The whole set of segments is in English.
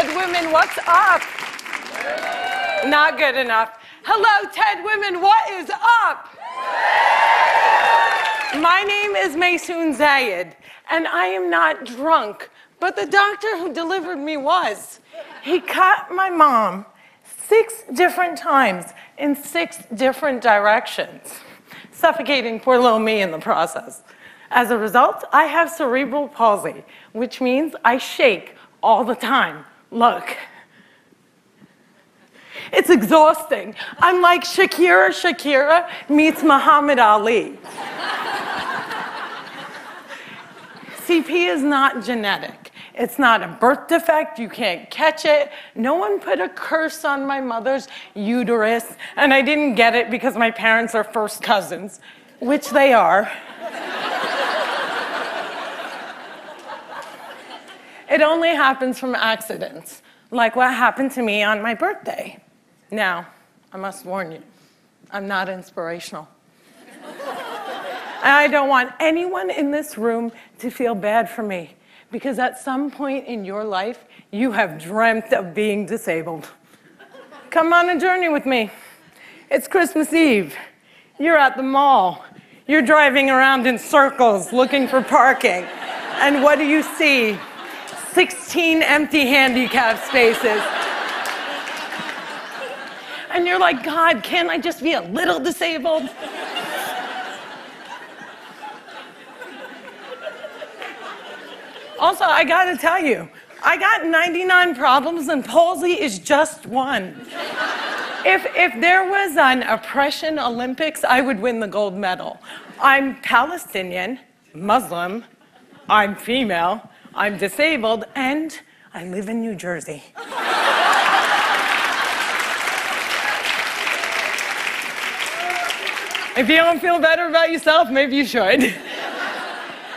TED Women, what's up? Not good enough. Hello, TED Women, what is up? My name is Maysoon Zayid, and I am not drunk, but the doctor who delivered me was. He cut my mom 6 different times in 6 different directions, suffocating poor little me in the process. As a result, I have cerebral palsy, which means I shake all the time. Look. It's exhausting. I'm like Shakira meets Muhammad Ali. CP is not genetic. It's not a birth defect. You can't catch it. No one put a curse on my mother's uterus, and I didn't get it because my parents are first cousins, which they are. It only happens from accidents, like what happened to me on my birthday. Now, I must warn you, I'm not inspirational. And I don't want anyone in this room to feel bad for me, because at some point in your life, you have dreamt of being disabled. Come on a journey with me. It's Christmas Eve. You're at the mall. You're driving around in circles looking for parking. And what do you see? 16 empty handicap spaces. And you're like, God, can't I just be a little disabled? Also, I gotta tell you, I got 99 problems and palsy is just one. If there was an oppression Olympics, I would win the gold medal. I'm Palestinian, Muslim, I'm female, I'm disabled, and I live in New Jersey. If you don't feel better about yourself, maybe you should.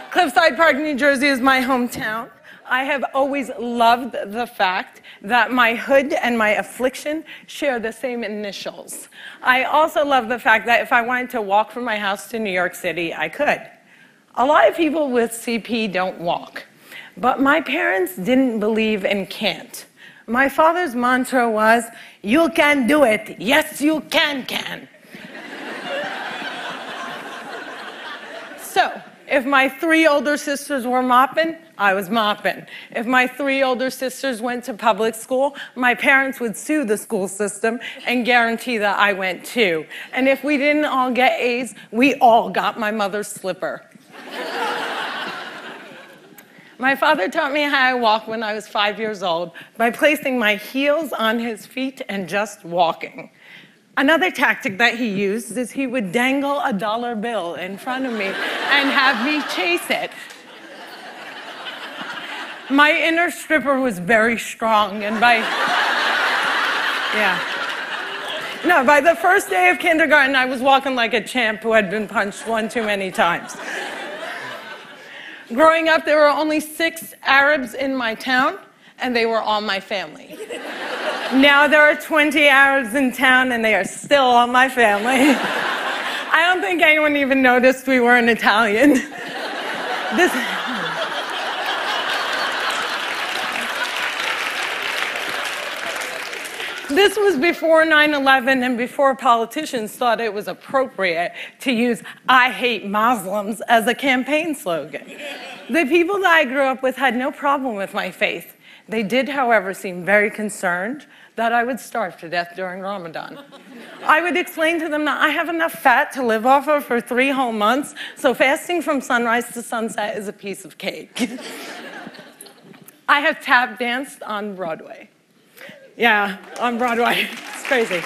Cliffside Park, New Jersey is my hometown. I have always loved the fact that my hood and my affliction share the same initials. I also love the fact that if I wanted to walk from my house to New York City, I could. A lot of people with CP don't walk, but my parents didn't believe in can't. My father's mantra was, you can do it. Yes, you can. So, if my 3 older sisters were mopping, I was mopping. If my 3 older sisters went to public school, my parents would sue the school system and guarantee that I went too. And if we didn't all get A's, we all got my mother's slipper. My father taught me how I walk when I was 5 years old by placing my heels on his feet and just walking. Another tactic that he used is he would dangle a dollar bill in front of me and have me chase it. My inner stripper was very strong, and by the first day of kindergarten, I was walking like a champ who had been punched 1 too many times. Growing up, there were only 6 Arabs in my town, and they were all my family. Now there are 20 Arabs in town, and they are still all my family. I don't think anyone even noticed we weren't Italian. This was before 9/11 and before politicians thought it was appropriate to use "I hate Muslims" as a campaign slogan. The people that I grew up with had no problem with my faith. They did, however, seem very concerned that I would starve to death during Ramadan. I would explain to them that I have enough fat to live off of for 3 whole months, so fasting from sunrise to sunset is a piece of cake. I have tap danced on Broadway. Yeah, on Broadway. It's crazy.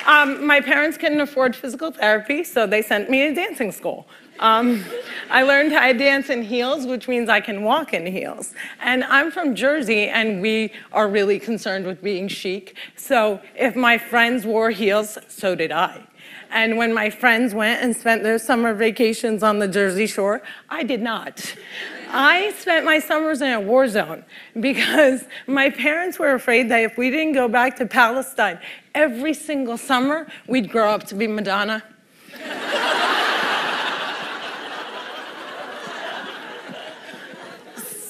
My parents couldn't afford physical therapy, so they sent me to dancing school. I learned how to dance in heels, which means I can walk in heels. And I'm from Jersey, and we are really concerned with being chic. So if my friends wore heels, so did I. And when my friends went and spent their summer vacations on the Jersey Shore, I did not. I spent my summers in a war zone because my parents were afraid that if we didn't go back to Palestine every single summer, we'd grow up to be Madonna.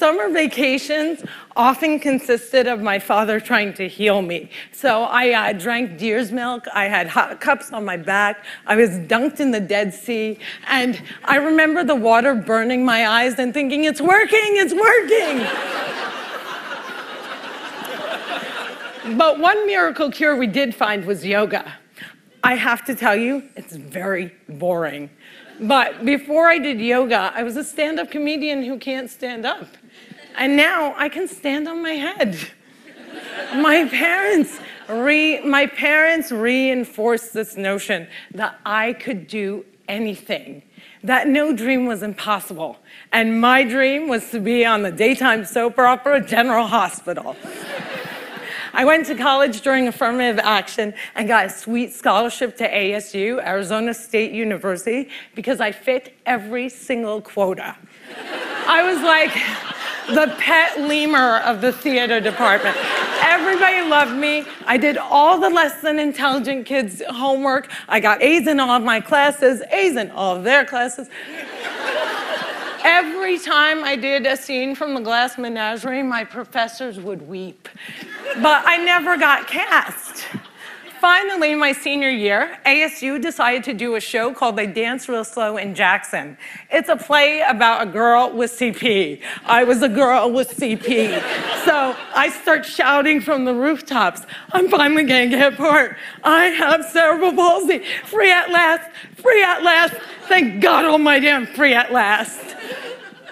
Summer vacations often consisted of my father trying to heal me. So I drank deer's milk, I had hot cups on my back, I was dunked in the Dead Sea, and I remember the water burning my eyes and thinking, it's working, it's working. But one miracle cure we did find was yoga. I have to tell you, it's very boring. But before I did yoga, I was a stand-up comedian who can't stand up. And now I can stand on my head. My parents reinforced this notion that I could do anything, that no dream was impossible. And my dream was to be on the daytime soap opera General Hospital. I went to college during affirmative action and got a sweet scholarship to ASU, Arizona State University, because I fit every single quota. I was like the pet lemur of the theater department. Everybody loved me. I did all the less than intelligent kids' homework. I got A's in all of my classes, A's in all of their classes. Every time I did a scene from The Glass Menagerie, my professors would weep. But I never got cast. Finally, my senior year, ASU decided to do a show called They Dance Real Slow in Jackson. It's a play about a girl with CP. I was a girl with CP. So I start shouting from the rooftops, I'm finally gonna get part. I have cerebral palsy. Free at last, free at last. Thank God almighty I'm free at last.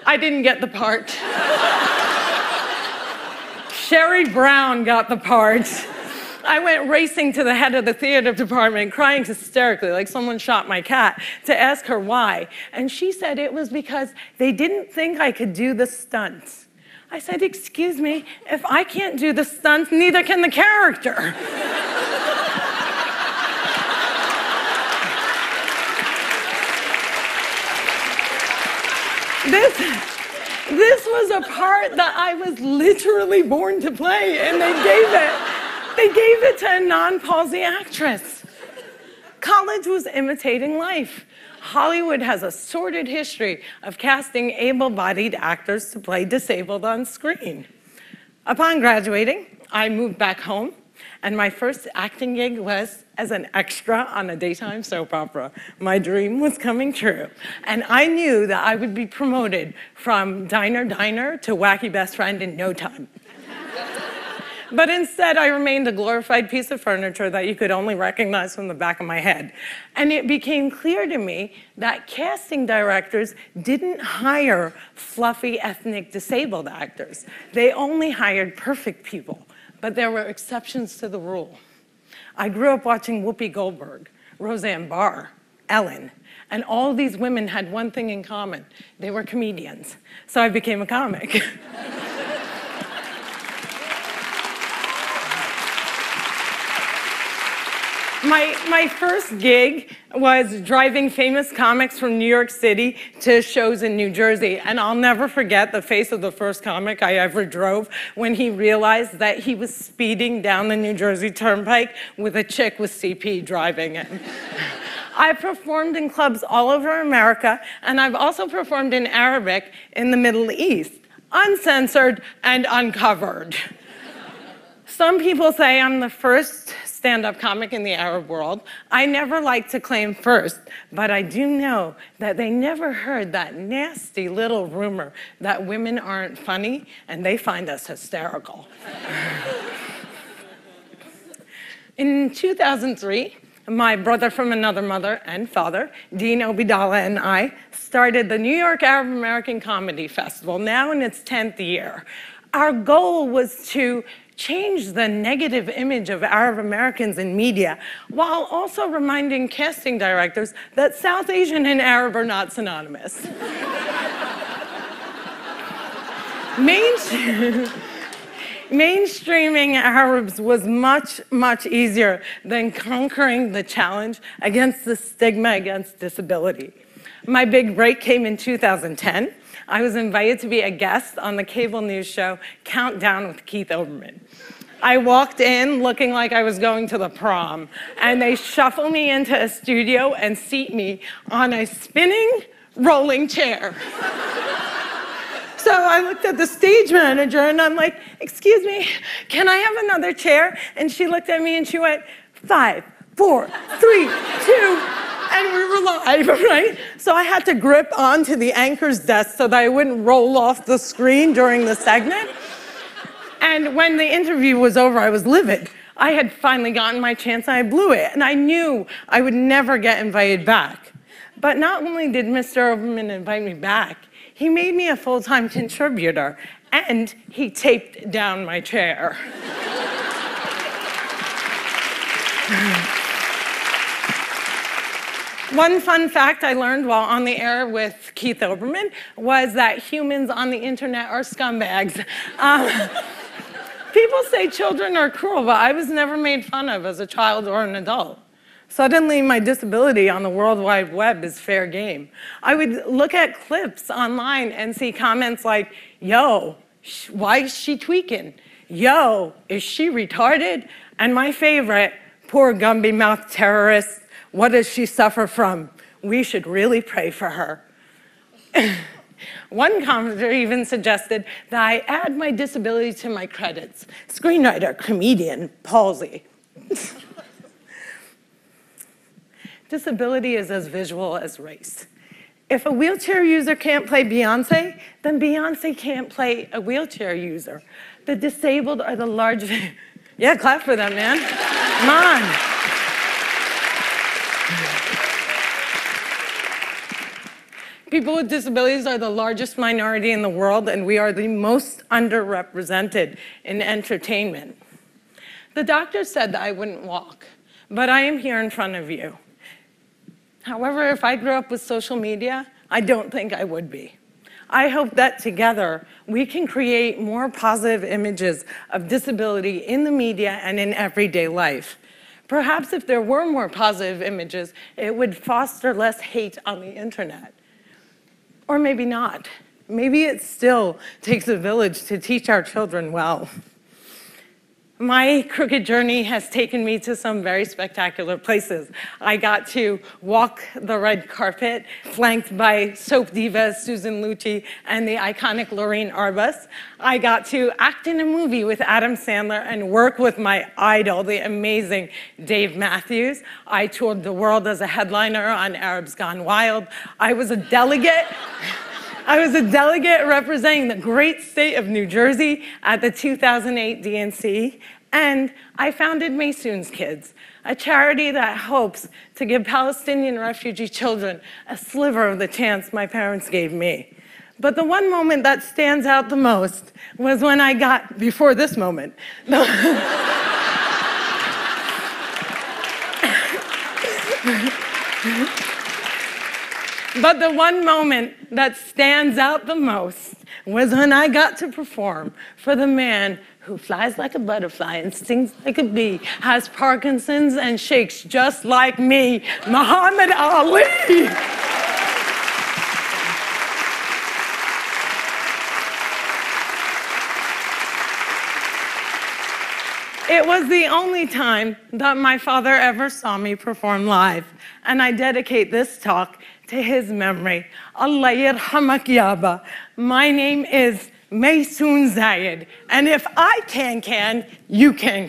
I didn't get the part. Sherry Brown got the part. I went racing to the head of the theater department, crying hysterically like someone shot my cat, to ask her why. And she said it was because they didn't think I could do the stunts. I said, excuse me, if I can't do the stunts, neither can the character. This was a part that I was literally born to play, and they gave it to a non-palsy actress. College was imitating life. Hollywood has a sordid history of casting able-bodied actors to play disabled on screen. Upon graduating, I moved back home, and my first acting gig was as an extra on a daytime soap opera. My dream was coming true, and I knew that I would be promoted from diner to wacky best friend in no time. But instead, I remained a glorified piece of furniture that you could only recognize from the back of my head. And it became clear to me that casting directors didn't hire fluffy ethnic disabled actors. They only hired perfect people, but there were exceptions to the rule. I grew up watching Whoopi Goldberg, Roseanne Barr, Ellen, and all these women had one thing in common. They were comedians. So I became a comic. My first gig was driving famous comics from New York City to shows in New Jersey. And I'll never forget the face of the first comic I ever drove when he realized that he was speeding down the New Jersey Turnpike with a chick with CP driving him. I performed in clubs all over America, and I've also performed in Arabic in the Middle East, uncensored and uncovered. Some people say I'm the first stand-up comic in the Arab world. I never like to claim first, but I do know that they never heard that nasty little rumor that women aren't funny and they find us hysterical. In 2003, my brother from another mother and father, Dean Obidallah, and I started the New York Arab American Comedy Festival, now in its 10th year. Our goal was to change the negative image of Arab Americans in media while also reminding casting directors that South Asian and Arab are not synonymous. Mainstreaming Arabs was much, much easier than conquering the challenge against the stigma against disability. My big break came in 2010. I was invited to be a guest on the cable news show Countdown with Keith Olbermann. I walked in looking like I was going to the prom, and they shuffle me into a studio and seat me on a spinning rolling chair. So So I looked at the stage manager and I'm like, excuse me, can I have another chair? And she looked at me and she went, 5, 4, 3, 2, and we were live, right? So I had to grip onto the anchor's desk so that I wouldn't roll off the screen during the segment. And when the interview was over, I was livid. I had finally gotten my chance and I blew it. And I knew I would never get invited back. But not only did Mr. Oberman invite me back, he made me a full-time contributor and he taped down my chair. One fun fact I learned while on the air with Keith Olbermann was that humans on the internet are scumbags. People say children are cruel, but I was never made fun of as a child or an adult. Suddenly, my disability on the World Wide Web is fair game. I would look at clips online and see comments like, yo, why is she tweaking? Yo, is she retarded? And my favorite, poor Gumby-mouthed terrorist. What does she suffer from? We should really pray for her. One commenter even suggested that I add my disability to my credits. Screenwriter, comedian, palsy. Disability is as visual as race. If a wheelchair user can't play Beyonce, then Beyonce can't play a wheelchair user. The disabled are the largest... Yeah, clap for them, man. Come on. People with disabilities are the largest minority in the world, and we are the most underrepresented in entertainment. The doctor said that I wouldn't walk, but I am here in front of you. However, if I grew up with social media, I don't think I would be. I hope that together we can create more positive images of disability in the media and in everyday life. Perhaps if there were more positive images, it would foster less hate on the internet. Or maybe not. Maybe it still takes a village to teach our children well. My crooked journey has taken me to some very spectacular places. I got to walk the red carpet, flanked by soap divas Susan Lucci and the iconic Lorraine Arbus. I got to act in a movie with Adam Sandler and work with my idol, the amazing Dave Matthews. I toured the world as a headliner on Arabs Gone Wild. I was a delegate representing the great state of New Jersey at the 2008 DNC, and I founded Maysoon's Kids, a charity that hopes to give Palestinian refugee children a sliver of the chance my parents gave me. But the one moment that stands out the most was when I got, before this moment, but the one moment that stands out the most was when I got to perform for the man who flies like a butterfly and stings like a bee, has Parkinson's and shakes just like me, Muhammad Ali. It was the only time that my father ever saw me perform live, and I dedicate this talk to his memory. Allah yarhamak yaba. My name is Maysoon Zayid, and if I can, you can.